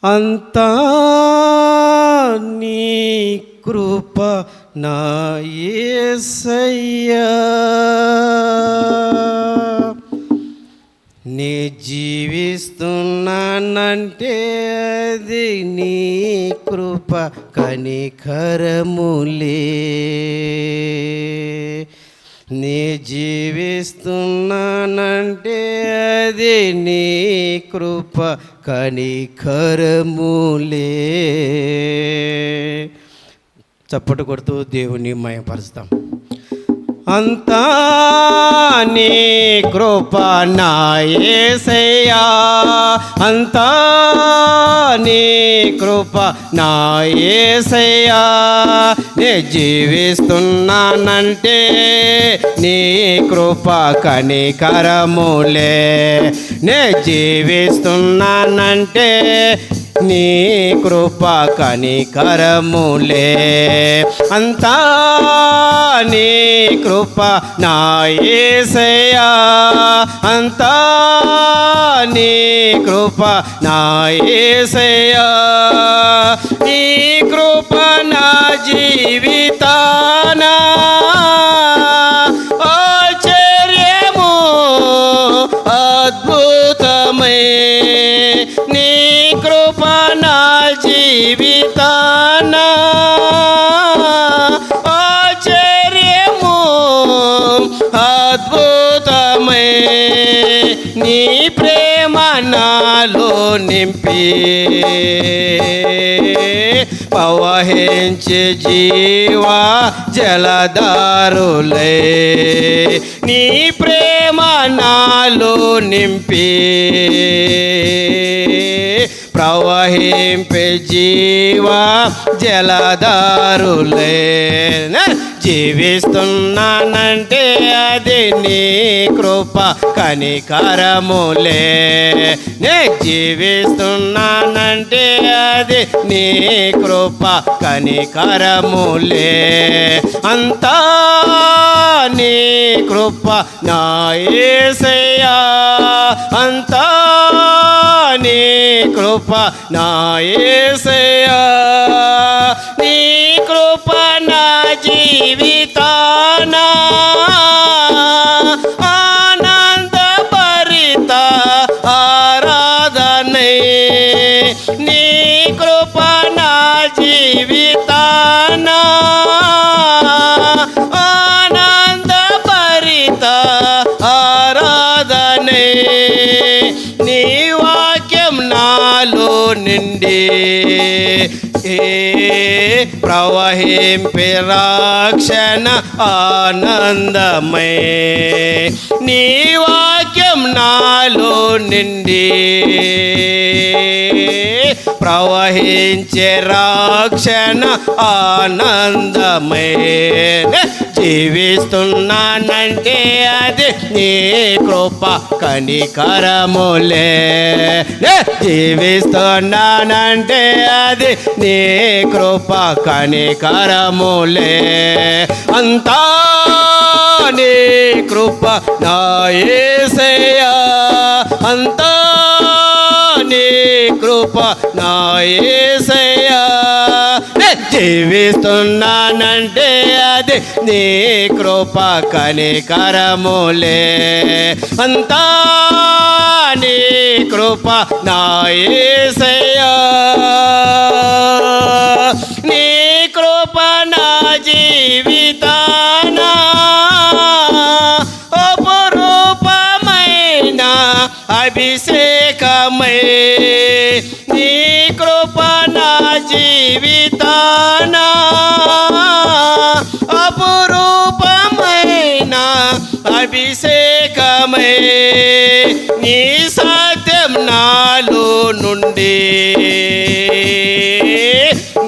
అంతా నీ కృప నా యేసయ్యా, నీ జీవిస్తున్నానంటే అది నీ కృప కనికరములే. నీ జీవిస్తున్నానంటే అది నీ కృప కనికరములే. చప్పట్లు కొడుతూ దేవుని మహిమపరుస్తాం. అంతా నీ కృప నా యేసయ్యా, అంతా నీ కృప నా యేసయ్యా, నే జీవిస్తున్నానంటే నీ కృప కనికరములే. నే జీవిస్తున్నానంటే నీ కృప కనికరములే. అంతా నీ కృప నా యేసయ్యా, అంతా నీ కృప నా యేసయ్యా, నీ కృప నా జీవితాన ఆశ్చర్యము అద్భుతమై. నీ కృప నా జీవితాన ఆశ్చర్యము అద్భుతమై. నీ ప్రేమ నాలో నింపి ప్రవహించే జీవా జలధారులే. నీ ప్రేమ నాలో నింపి ప్రవహింపే జీవా జలధారులే. జీవిస్తున్నానంటే అది నీ కృప కనికరములే. నే జీవిస్తున్నానంటే అది నీ కృప కనికరములే. అంతా నీ కృప నా యేసయ్యా, అంతా నీ కృప నా యేసయ్యా, నీ కృప నా జీవితాన ఆనందభరిత ఆరాధనే. నీ కృప నా జీవితాన ఆనందభరిత ఆరాధనే. నీ వాక్యం నాలో నిండి ప్రవహింపే రక్షణ ఆనందమై. నీ వాక్యం నాలో నిండి ప్రవహించే రక్షణ ఆనందమై. జీవిస్తున్నానంటే అది నీ కృప కనికరములే. జీవిస్తున్నానంటే అది నీ కృప కనికరములే. అంతా నీ కృప నా యేసయ్యా, అంతా నీ కృప నా యేసయ్యా, జీవిస్తున్నానంటే అది నీ కృప కనికరములే. అంతా నీ కృప నా యేసయ్యా, నీ కృప నా జీవితాన అపురూపమైన అభిషేకమై. నీ కృప నా జీవితాన అపురూపమైన అభిషేకమై. నీ సత్యం నాలో నుండి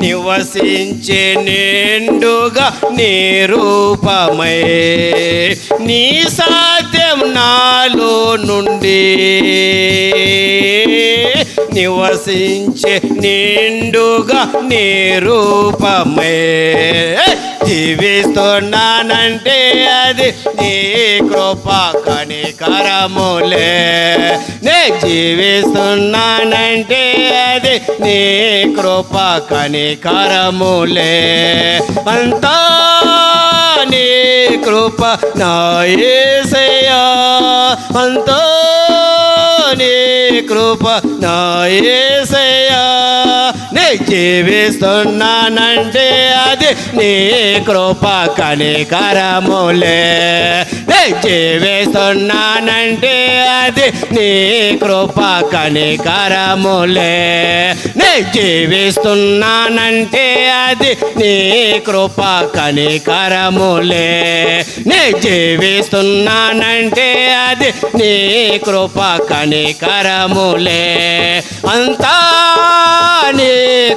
నివసించే నిండుగా నీ రూపమై. నీ సత్యం నాలో నుండి నివసించే నిండుగా నీ రూపమై. జీవిస్తున్నానంటే అది నీ కృప కనికరములే. నే జీవిస్తున్నానంటే అది నీ కృప కనికరములే అంతా నీ కృప నా యేసయ్యా అంతా నీ కృప నా యేసయ్యా నే జీవిస్తున్నానంటే అది నీ కృప కనికరములే నే జీవిస్తున్నానంటే అది నీ కృప కనికరములే నే జీవిస్తున్నానంటే అది నీ కృప కనికరములే నే జీవిస్తున్నానంటే అది నీ కృప కనికరములే అంతా నీ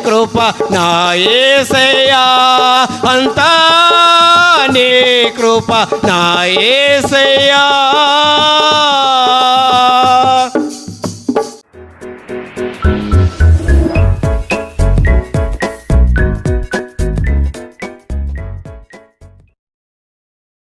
కృప నా యేసయ్యా అంతా నీ కృప నా యేసయ్యా